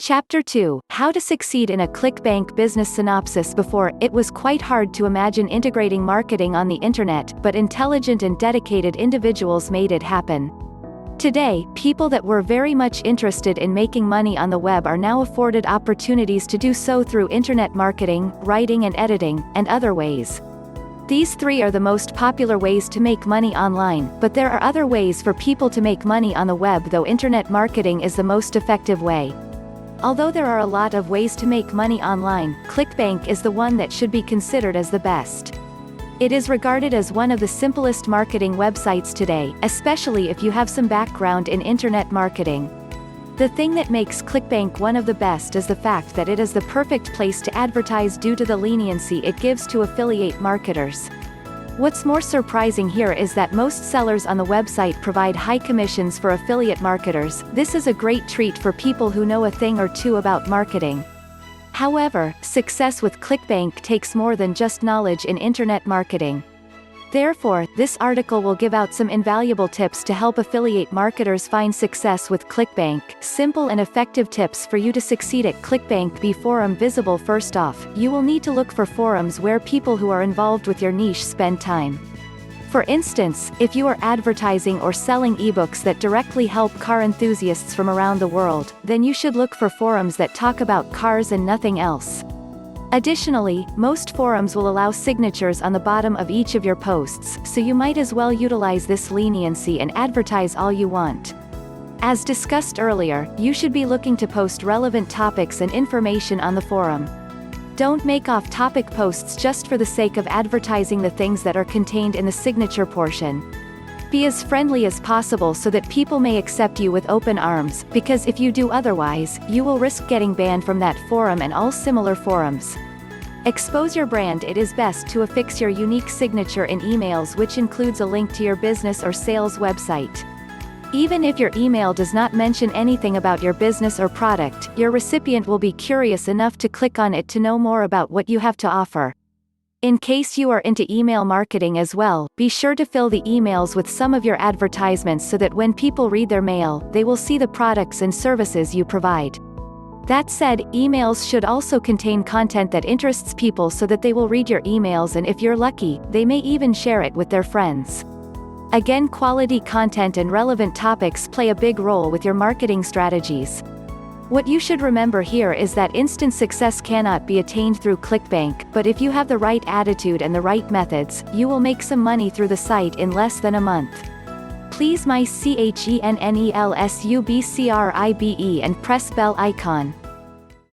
Chapter 2: How to Succeed in a ClickBank Business Synopsis. Before, it was quite hard to imagine integrating marketing on the internet, but intelligent and dedicated individuals made it happen. Today, people that were very much interested in making money on the web are now afforded opportunities to do so through internet marketing, writing and editing, and other ways. These three are the most popular ways to make money online, but there are other ways for people to make money on the web, though internet marketing is the most effective way. Although there are a lot of ways to make money online, ClickBank is the one that should be considered as the best. It is regarded as one of the simplest marketing websites today, especially if you have some background in internet marketing. The thing that makes ClickBank one of the best is the fact that it is the perfect place to advertise due to the leniency it gives to affiliate marketers. What's more surprising here is that most sellers on the website provide high commissions for affiliate marketers. This is a great treat for people who know a thing or two about marketing. However, success with ClickBank takes more than just knowledge in internet marketing. Therefore, this article will give out some invaluable tips to help affiliate marketers find success with ClickBank. Simple and effective tips for you to succeed at ClickBank. Be forum visible. First off, you will need to look for forums where people who are involved with your niche spend time. For instance, if you are advertising or selling ebooks that directly help car enthusiasts from around the world, then you should look for forums that talk about cars and nothing else. Additionally, most forums will allow signatures on the bottom of each of your posts, so you might as well utilize this leniency and advertise all you want. As discussed earlier, you should be looking to post relevant topics and information on the forum. Don't make off-topic posts just for the sake of advertising the things that are contained in the signature portion. Be as friendly as possible so that people may accept you with open arms, because if you do otherwise, you will risk getting banned from that forum and all similar forums. Expose your brand. It is best to affix your unique signature in emails, which includes a link to your business or sales website. Even if your email does not mention anything about your business or product, your recipient will be curious enough to click on it to know more about what you have to offer. In case you are into email marketing as well, be sure to fill the emails with some of your advertisements so that when people read their mail, they will see the products and services you provide. That said, emails should also contain content that interests people so that they will read your emails, and if you're lucky, they may even share it with their friends. Again, quality content and relevant topics play a big role with your marketing strategies. What you should remember here is that instant success cannot be attained through ClickBank, but if you have the right attitude and the right methods, you will make some money through the site in less than a month. Please my CHENNELSUBSCRIBE and press bell icon.